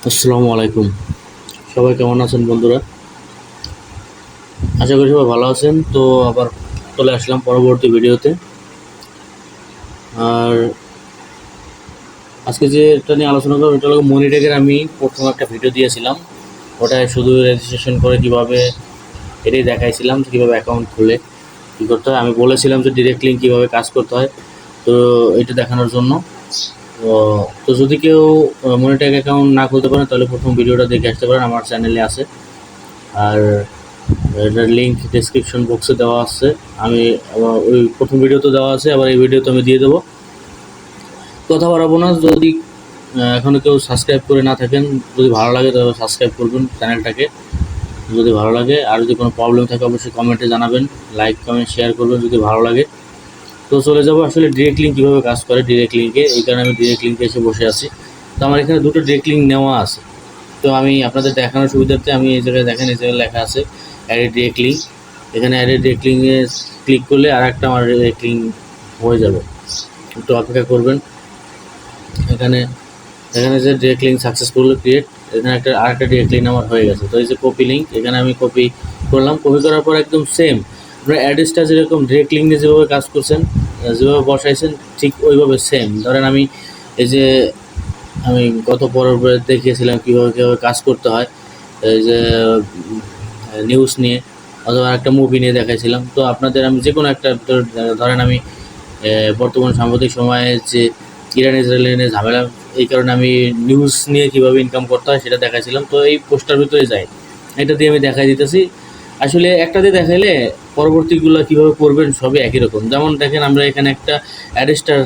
আসসালামু আলাইকুম। সবাই কেমন আছেন বন্ধুরা? আশা করি সবাই ভালো আছেন। তো আবার চলে আসলাম পরবর্তী ভিডিওতে। আর আজকে যেটা নিয়ে আলোচনা করবো এটা হলো মনিটেকের। আমি প্রথম একটা ভিডিও দিয়েছিলাম, ওটায় শুধু রেজিস্ট্রেশন করে কিভাবে এটাই দেখাইছিলাম, কীভাবে অ্যাকাউন্ট খুলে কী করতে হয়। আমি বলেছিলাম যে ডিরেক্ট লিঙ্ক কীভাবে কাজ করতে হয়, তো এটা দেখানোর জন্য। তো তো যদি কেউ মনিটেক অ্যাকাউন্ট না খুলতে পারেন তাহলে প্রথম ভিডিওটা দেখে আসতে পারেন, আমার চ্যানেলে আছে। আর এটার লিঙ্ক ডেসক্রিপশন বক্সে দেওয়া আছে। আমি আবার ওই প্রথম ভিডিওতে দেওয়া আছে, আবার এই ভিডিওতে আমি দিয়ে দেবো। কথা বাড়াবো না। যদি এখনও কেউ সাবস্ক্রাইব করে না থাকেন, যদি ভালো লাগে তবে সাবস্ক্রাইব করবেন চ্যানেলটাকে, যদি ভালো লাগে। আর যদি কোনো প্রবলেম থাকে অবশ্যই কমেন্টে জানাবেন, লাইক কমেন্ট শেয়ার করবেন যদি ভালো লাগে। তো চলে যাবো আসলে ডিরেক্ট লিঙ্ক কীভাবে কাজ করে। ডিরেক্ট লিঙ্কে এই কারণে আমি ডিরেক্ট লিঙ্কে এসে বসে আছি। তো আমার এখানে দুটো ডিরেক্ট লিঙ্ক নেওয়া আছে। তো আমি আপনাদের দেখানোর সুবিধার্থে আমি এই জায়গায় দেখেন, এই জায়গায় লেখা আছে অ্যাড ডিরেক্ট লিঙ্ক। এখানে অ্যাড ডিরেক্ট লিঙ্কে ক্লিক করলে আর একটা আমার ডিরেক্ট লিঙ্ক হয়ে যাবে। একটু অপেক্ষা করবেন। এখানে এখানে যে ডিরেক্ট লিঙ্ক সাকসেসফুল ক্রিয়েট, এখানে আরেকটা ডিরেক্ট লিঙ্ক আমার হয়ে গেছে। তো এই যে কপি লিঙ্ক, এখানে আমি কপি করলাম। কপি করার পর একদম সেম আপনার অ্যাড্রেসটা যেরকম ডিরেক্ট লিঙ্ক নিয়ে যেভাবে কাজ করছেন, যেভাবে বসাইছেন, ঠিক ওইভাবে সেম। ধরেন আমি এই যে আমি গত পর্বে দেখিয়েছিলাম কীভাবে কাজ করতে হয়, এই যে নিউজ নিয়ে অথবা একটা মুভি নিয়ে দেখাইছিলাম। তো আপনাদের আমি যে কোনো একটা ধরেন আমি বর্তমান সাম্প্রতিক সময়ে যে ইরান ইসরায়েল নিয়ে ঝামেলা, এই কারণে আমি নিউজ নিয়ে কীভাবে ইনকাম করতে হয় সেটা দেখাইছিলাম। তো এই পোস্টার ভিতরে যাই, এটা দিয়ে আমি দেখাই দিতেছি। আসলে একটা দিয়ে দেখাইলে পরবর্তীগুলো কীভাবে করবেন সবই একই রকম। যেমন দেখেন, আমরা এখানে একটা অ্যাডেস্টার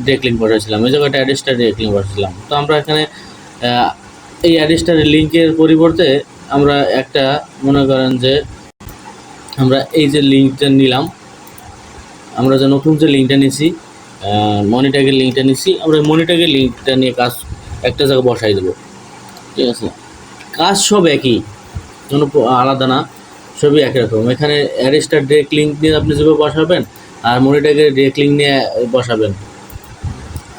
ডিরেক্ট লিঙ্ক পাঠাচ্ছিলাম, এই জায়গাটা অ্যাডেস্টার ডিরেক্ট লিঙ্ক পাঠাচ্ছিলাম। তো আমরা এখানে এই অ্যাডেস্টার লিঙ্কের পরিবর্তে আমরা একটা মনে করেন যে আমরা এই যে লিঙ্কটা নিলাম, আমরা যে নতুন যে লিঙ্কটা নিছি, মনিট্যাগের লিঙ্কটা নিছি, আমরা মনিট্যাগের লিঙ্কটা নিয়ে কাজ একটা জায়গায় বসাই দেবো। ঠিক আছে, কাজ সব একই, কোনো আলাদা না, সবই একই রকম। এখানে অ্যাডেস্টার ডিরেক্ট লিঙ্ক নিয়ে আপনি যেভাবে বসাবেন আর মনিট্যাগের ডিরেক্ট লিঙ্ক নিয়ে বসাবেন।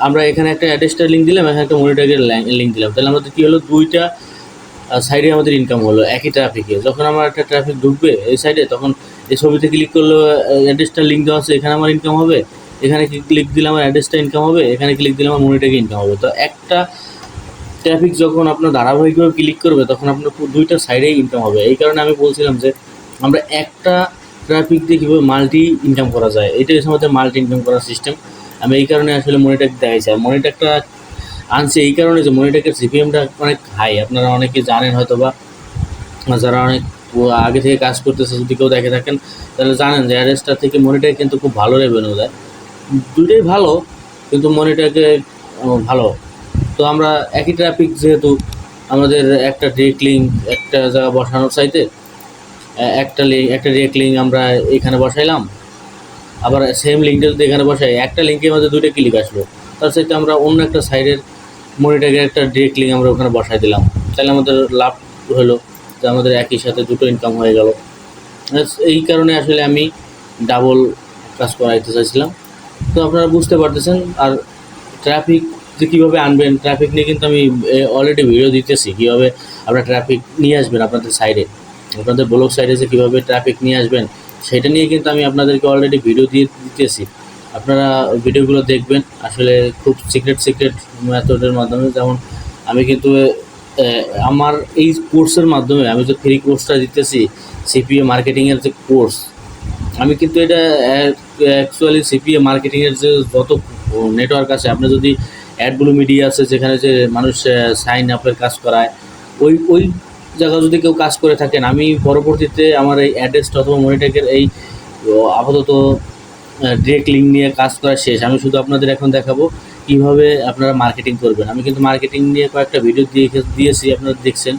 আমরা এখানে একটা অ্যাডেস্টার লিঙ্ক দিলাম, এখানে একটা মনিট্যাগের লিঙ্ক দিলাম, তাহলে আমাদের কী হলো, দুইটা সাইডে আমাদের ইনকাম হলো একই ট্রাফিকে। যখন আমার একটা ট্রাফিক ঢুকবে এই সাইডে, তখন এই ছবিতে ক্লিক করলে অ্যাড্রেসটার লিঙ্ক দেওয়া আছে, এখানে আমার ইনকাম হবে। এখানে ক্লিক দিলে আমার অ্যাড্রেসটা ইনকাম হবে, এখানে ক্লিক দিলে আমার মনিটাকে ইনকাম হবে। তো একটা ট্রাফিক যখন আপনার ধারাবাহিকভাবে ক্লিক করবে তখন আপনার দুইটা সাইডেই ইনকাম হবে। এই কারণে আমি বলছিলাম যে আমরা একটা ট্রাফিক দিয়ে কীভাবে মাল্টি ইনকাম করা যায়, এটাই হচ্ছে আমাদের মাল্টি ইনকাম করার সিস্টেম। আমি এই কারণে আসলে মনিট্যাগ দেখাইছি। আর মনিট্যাগটা আনছি এই কারণে যে মনিট্যাগের সিপিএমটা অনেক হাই, আপনারা অনেকে জানেন হয়তো, বা যারা অনেক আগে থেকে কাজ করতেছে যদি কেউ দেখে থাকেন তাহলে জানেন যে অ্যাড্রেসটার থেকে মনিট্যাগ কিন্তু খুব ভালো রেভিনিউ দেয়। দুটোই ভালো, কিন্তু মনিট্যাগে ভালো। তো আমরা একই ট্রাফিক যেহেতু, আমাদের একটা ডিরেক্ট লিঙ্ক একটা জায়গা বসানোর চাইতে একটা ডিরেক্ট লিঙ্ক আমরা এখানে বসাইলাম, আবার সেম লিঙ্কটা যদি এখানে বসাই, একটা লিঙ্কের মধ্যে দুইটা ক্লিক আসলো, তার সাথে আমরা অন্য একটা সাইডের মনিট্যাগের একটা ডিরেক্ট লিঙ্ক আমরা ওখানে বসাই দিলাম, তাহলে আমাদের লাভ হলো যে আমাদের একই সাথে দুটো ইনকাম হয়ে গেল। এই কারণে আসলে আমি ডাবল কাজ করাইতে চাইছিলাম। তো আপনারা বুঝতে পারতেছেন। আর ট্রাফিক যে কীভাবে আনবেন, ট্রাফিক নিয়ে কিন্তু আমি অলরেডি ভিডিও দিতেছি, কীভাবে আপনারা ট্রাফিক নিয়ে আসবেন আপনাদের সাইডে, আপনাদের ব্লগ সাইডে যে কীভাবে ট্রাফিক নিয়ে আসবেন সেটা নিয়ে কিন্তু আমি আপনাদেরকে অলরেডি ভিডিও দিয়ে দিতেছি। আপনারা ভিডিওগুলো দেখবেন, আসলে খুব সিক্রেট মেথডের মাধ্যমে। যেমন আমি কিন্তু আমার এই কোর্সের মাধ্যমে আমি যে ফ্রি কোর্সটা দিতেছি, সিপিএ মার্কেটিংয়ের যে কোর্স, আমি কিন্তু এটা অ্যাকচুয়ালি সিপিএ মার্কেটিংয়ের যে যত নেটওয়ার্ক আছে, আপনি যদি অ্যাডব্লু মিডিয়া আছে যেখানে যে মানুষ সাইন আপের কাজ করায়, ওই জায়গায় যদি কেউ কাজ করে থাকেন, আমি পরবর্তীতে আমার এই অ্যাড্রেসটা অথবা মনিট্যাগের এই আপাতত ডিরেক্ট লিঙ্ক নিয়ে কাজ করা শেষ। আমি শুধু আপনাদের এখন দেখাবো কীভাবে আপনারা মার্কেটিং করবেন। আমি কিন্তু মার্কেটিং নিয়ে কয়েকটা ভিডিও দিয়েছি, আপনারা দেখছেন।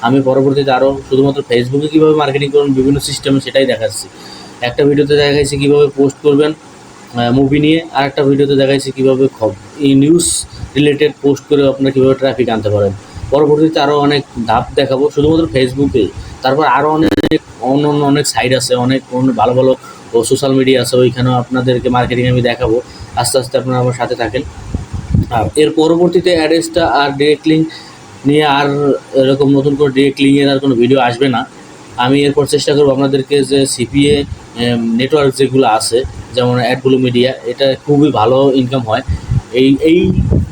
আমি পরবর্তীতে আরও শুধুমাত্র ফেসবুকে কীভাবে মার্কেটিং করবেন বিভিন্ন সিস্টেমে সেটাই দেখাচ্ছি। একটা ভিডিওতে দেখাইছি কীভাবে পোস্ট করবেন মুভি নিয়ে, আর একটা ভিডিওতে দেখাইছি কীভাবে এই নিউজ রিলেটেড পোস্ট করে আপনারা কীভাবে ট্রাফিক আনতে পারেন। পরবর্তীতে আরও অনেক ধাপ দেখাবো শুধুমাত্র ফেসবুকেই। তারপর আরও অন্য অনেক সাইট আছে, অনেক ভালো ভালো সোশ্যাল মিডিয়া আছে, ওইখানেও আপনাদেরকে মার্কেটিং আমি দেখাবো। আস্তে আস্তে আপনারা আমার সাথে থাকেন। আর এর পরবর্তীতে অ্যাড্রেসটা আর ডিরেক্ট লিঙ্ক নিয়ে আর এরকম নতুন করে ডিরেক্ট লিঙ্কের আর কোনো ভিডিও আসবে না। আমি এরপর চেষ্টা করবো আপনাদেরকে যে সিপিএ নেটওয়ার্ক যেগুলো আছে, যেমন অ্যাডব্লু মিডিয়া, এটা খুবই ভালো ইনকাম হয়। এই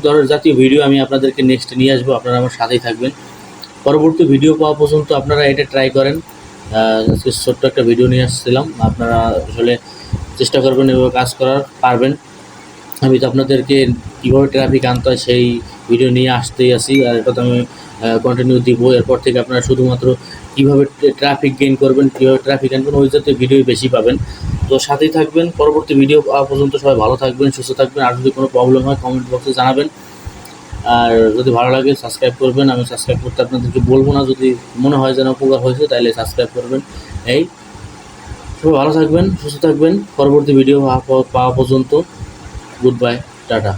ধরনের জাতীয় ভিডিও আমি আপনাদেরকে নেক্সট নিয়ে আসবো, আপনারা আমার সাথেই থাকবেন। পরবর্তী ভিডিও পাওয়া পর্যন্ত আপনারা এটা ট্রাই করেন। আজকে ছোট্ট একটা ভিডিও নিয়ে আসছিলাম, আপনারা আসলে চেষ্টা করবেন এভাবে কাজ করার পারবেন। আমি তো আপনাদেরকে কীভাবে ট্রাফিক আনতে হয় সেই ভিডিও নিয়ে আসতেই আসি, আর এটা তো আমি কন্টিনিউ দিব। এরপর থেকে আপনারা শুধুমাত্র কীভাবে ট্রাফিক গেইন করবেন, কীভাবে ট্রাফিক আনবেন, ওই জাতীয় ভিডিও বেশি পাবেন। তো সাথেই থাকবেন। পরবর্তী ভিডিও পাওয়া পর্যন্ত সবাই ভালো থাকবেন, সুস্থ থাকবেন। আর যদি কোনো প্রবলেম হয় কমেন্ট বক্সে জানাবেন। আর যদি ভালো লাগে সাবস্ক্রাইব করবেন। আমি সাবস্ক্রাইব করতে আপনাদেরকে বলবো না, যদি মনে হয় যেন উপকার হয়েছে তাহলে সাবস্ক্রাইব করবেন। এই সবাই ভালো থাকবেন, সুস্থ থাকবেন। পরবর্তী ভিডিও পাওয়া পর্যন্ত গুড বাই, টাটা।